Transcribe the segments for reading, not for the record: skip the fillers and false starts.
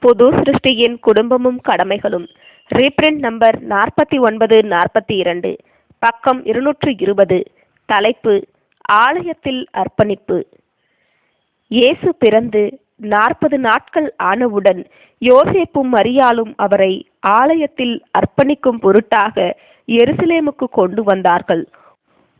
புது சிருஷ்டியின் குடும்பமும் கடமைகளும். Reprint number 4942, பக்கம் 220. தலைப்பு: ஆலயத்தில் அர்ப்பணிப்பு. இயேசு பிறந்து 40 நாட்கள் ஆனவுடன் யோசேப்பும் மரியாளும் அவரை ஆலயத்தில் அர்ப்பணிக்கும் பொருட்டாக எருசலேமுக்கு கொண்டு வந்தார்கள்.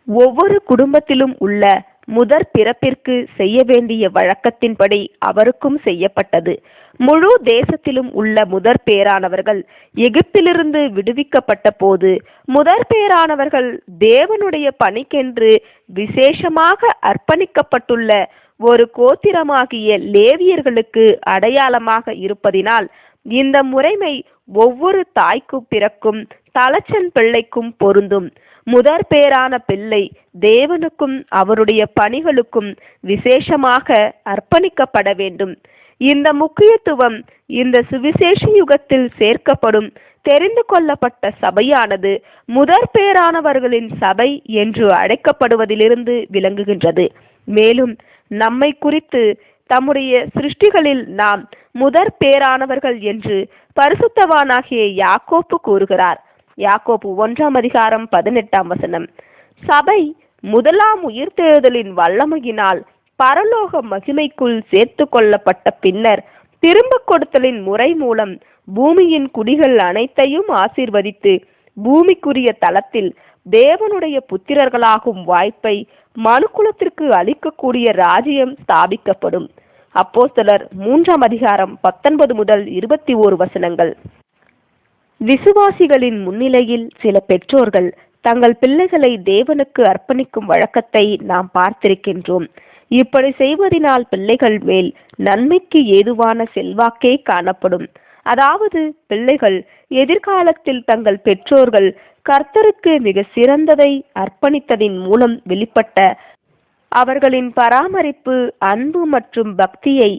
ஒவ்வொரு குடும்பத்திலும் உள்ள முதற் பிறப்பிற்கு செய்ய வேண்டிய வழக்கத்தின்படி அவருக்கும் செய்யப்பட்டது. முழு தேசத்திலும் உள்ள முதற் பேரானவர்கள் எகிப்திலிருந்து விடுவிக்கப்பட்ட போது முதற் பேரானவர்கள் தேவனுடைய பணிக்கென்று விசேஷமாக அர்ப்பணிக்கப்பட்டுள்ள ஒரு கோத்திரமாகிய லேவியர்களுக்கு அடையாளமாக இருப்பதினால் இந்த முறைமை ஒவ்வொரு தாய்க்கு பிறக்கும் தலச்சன் பிள்ளைக்கும் பொருந்தும். முதற் பேரான பிள்ளை தேவனுக்கும் அவருடைய பணிகளுக்கும் விசேஷமாக அர்ப்பணிக்கப்பட வேண்டும். இந்த முக்கியத்துவம் இந்த சுவிசேஷ யுகத்தில் சேர்க்கப்படும் தெரிந்து கொள்ளப்பட்ட சபையானது முதற் பேரானவர்களின் சபை என்று அழைக்கப்படுவதிலிருந்து விளங்குகின்றது. மேலும் நம்மை குறித்து தம்முடைய சிருஷ்டிகளில் நாம் முதற் பேரானவர்கள் என்று பரிசுத்தவானாகிய யாக்கோப்பு கூறுகிறார். யாக்கோப்பு 1:18. சபை முதலாம் உயிர்த்தெழுதலின் வல்லமையினால் பரலோக மகிமைக்குள் சேர்த்து கொள்ளப்பட்ட பின்னர் திரும்ப கொடுத்தலின் முறை மூலம் பூமியின் குடிகள் அனைத்தையும் ஆசீர்வதித்து பூமிக்குரிய தளத்தில் தேவனுடைய புத்திரர்களாகும் வாய்ப்பை மனுக்குலத்திற்கு அளிக்கக்கூடிய ராஜ்யம் ஸ்தாபிக்கப்படும். அப்போஸ்தலர் 3:19-21. விசுவாசிகளின் முன்னிலையில் சில பெற்றோர்கள் தங்கள் பிள்ளைகளை தேவனுக்கு அர்ப்பணிக்கும் வழக்கத்தை நாம் பார்த்திருக்கின்றோம். இப்படி செய்வதனால் பிள்ளைகள் மேல் நன்மைக்கு ஏதுவான செல்வாக்கே காணப்படும். அதாவது பிள்ளைகள் எதிர்காலத்தில் தங்கள் பெற்றோர்கள் கர்த்தருக்கு மிக சிறந்ததை அர்ப்பணித்ததின் மூலம் வெளிப்பட்ட அவர்களின் பராமரிப்பு, அன்பு மற்றும் பக்தியை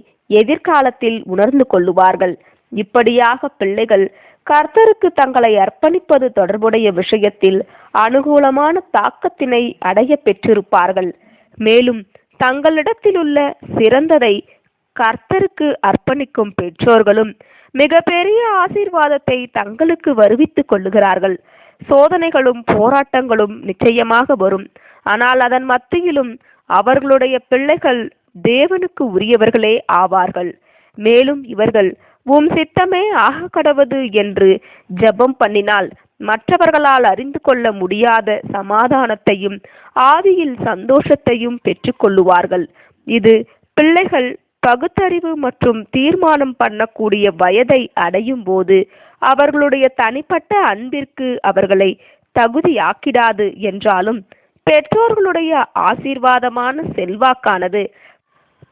எதிர்காலத்தில் உணர்ந்து கொள்ளுவார்கள். இப்படியாக பிள்ளைகள் கர்த்தருக்கு தங்களை அர்ப்பணிப்பது தொடர்புடைய விஷயத்தில் அனுகூலமான தாக்கத்தினை அடைய பெற்றிருப்பார்கள். மேலும் தங்களிடத்திலுள்ள சிறந்ததை கர்த்தருக்கு அர்ப்பணிக்கும் பெற்றோர்களும் மிக பெரிய ஆசீர்வாதத்தை தங்களுக்கு வருவித்துக் கொள்ளுகிறார்கள். சோதனைகளும் போராட்டங்களும் நிச்சயமாக வரும். ஆனால் அதன் மத்தியிலும் அவர்களுடைய பிள்ளைகள் தேவனுக்கு உரியவர்களே ஆவார்கள். மேலும் இவர்கள் உம் சித்தமே ஆக கடவது என்று ஜெபம் பண்ணினால் மற்றவர்களால் அறிந்து கொள்ள முடியாத சமாதானத்தையும் ஆவியில் சந்தோஷத்தையும் பெற்றுக்கொள்ளுவார்கள். இது பிள்ளைகள் பகுத்தறிவு மற்றும் தீர்மானம் பண்ணக்கூடிய வயதை அடையும் போது அவர்களுடைய தனிப்பட்ட அன்பிற்கு அவர்களை தகுதியாக்கிடாது என்றாலும் பெற்றோர்களுடைய ஆசீர்வாதமான செல்வாக்கானது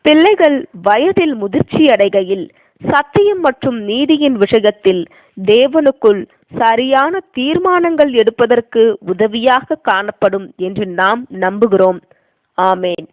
பிள்ளைகள் வயதில் முதிர்ச்சி அடைகையில் சத்தியம் மற்றும் நீதியின் விஷயத்தில் தேவனுக்குள் சரியான தீர்மானங்கள் எடுப்பதற்கு உதவியாக காணப்படும் என்று நாம் நம்புகிறோம். ஆமேன்.